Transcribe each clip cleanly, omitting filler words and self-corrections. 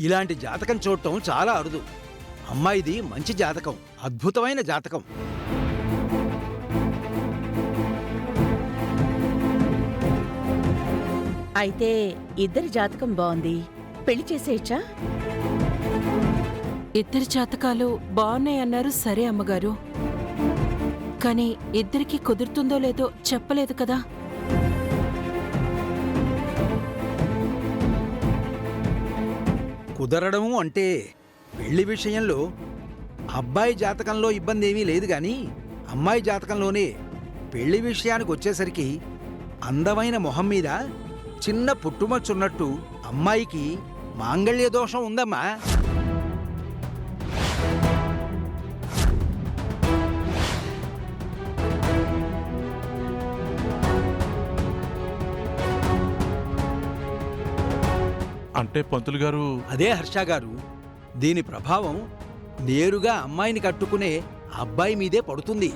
ఇలాంటి జాతకం చూడటం చాలా అరుదు. అమ్మాయిది మంచి జాతకం, అద్భుతమైన జాతకం. అయితే ఇద్దరి జాతకం బాగుంది, పెళ్లి చేసేయచ్చా? ఇద్దరి జాతకాలు బాగున్నాయన్నారు, సరే అమ్మగారు. కానీ ఇద్దరికి కుదురుతుందో లేదో చెప్పలేదు కదా. కుదరడము అంటే పెళ్లి విషయంలో అబ్బాయి జాతకంలో ఇబ్బంది ఏమీ లేదు గాని అమ్మాయి జాతకంలోనే పెళ్లి విషయానికి వచ్చేసరికి అందమైన మొహం మీద చిన్న పుట్టుమచ్చున్నట్టు అమ్మాయికి మాంగళ్య దోషం ఉందమ్మా. అంటే పంతులు గారు, అదే హర్ష గారు, దీని ప్రభావం నేరుగా అమ్మాయిని కట్టుకునే అబ్బాయి మీదే పడుతుంది.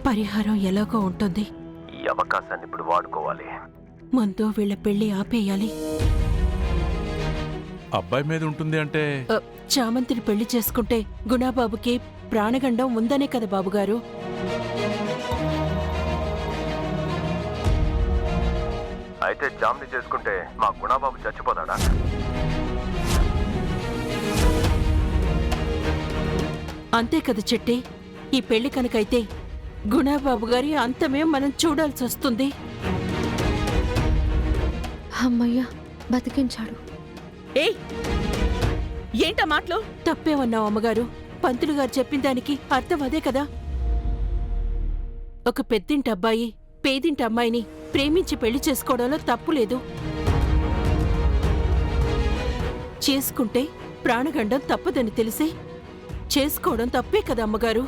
పరిహారం ఎలాగో ఉంటుంది. ఈ అవకాశాన్ని ఇప్పుడు వాడుకోవాలి. ముందు వీళ్ళ పెళ్లి ఆపేయాలి. అబ్బాయి మీద ఉంటుంది అంటే చామంతిని పెళ్లి చేసుకుంటే గుణాబాబుకి ప్రాణగండం ఉందనే కదా బాబుగారు. అయితే జామ్ని చేసుకుంటే మా గుణాబాబు చచ్చిపోతాడా? అంతే కదా చెట్టి. ఈ పెళ్లి కనుకైతే గుణాబాబు గారి అంతమే మనం చూడాల్సి వస్తుంది. అమ్మయ్య, బతికించాడు. ఏయ్, ఏంటా మాటలు? తప్పేమన్నావు అమ్మగారు. పంతులు గారు చెప్పిన దానికి అర్థం అదే కదా. ఒక పెద్దింటి అబ్బాయి పేదింటి అమ్మాయిని ప్రేమించి పెళ్లి చేసుకోవడంలో తప్పు లేదు. చేసుకుంటే ప్రాణగండం తప్పదని తెలిసి చేసుకోవడం తప్పే కదా అమ్మగారు.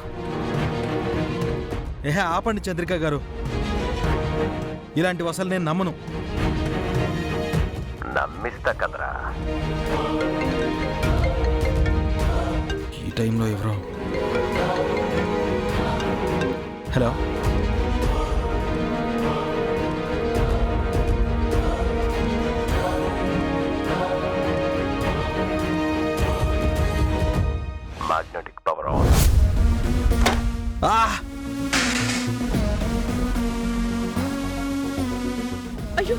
ఏహే ఆపండి చంద్రిక గారు, ఇలాంటి అసలు నేను నమ్మను. నమ్మిస్తా కదరా. ఈ టైంలో ఎవరో. Hello, magnetic power on. అయ్యో,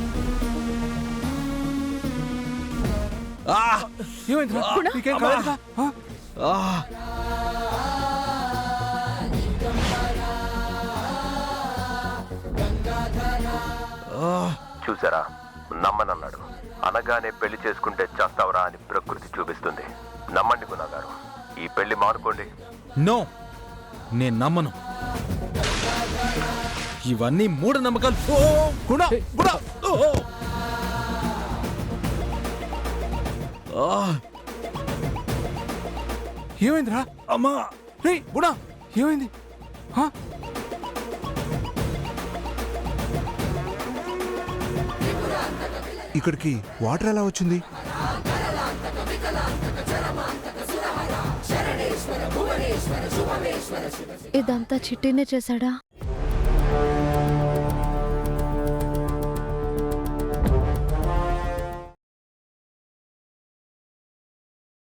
చూసారా, నమ్మనన్నాడు. అనగానే పెళ్లి చేసుకుంటే చేస్తావరా అని ప్రకృతి చూపిస్తుంది. నమ్మండి గుణగారు, ఈ పెళ్లి మానుకోండి. నో, నేను నమ్మను. ఇవన్నీ మూఢనమ్మకాలు. ఏమైందిరా? అమ్మా, రే గుణ, ఏమైంది? ఇక్కడికి వాటర్ ఎలా వచ్చింది? ఇదంతా చిట్టినే చేశాడా?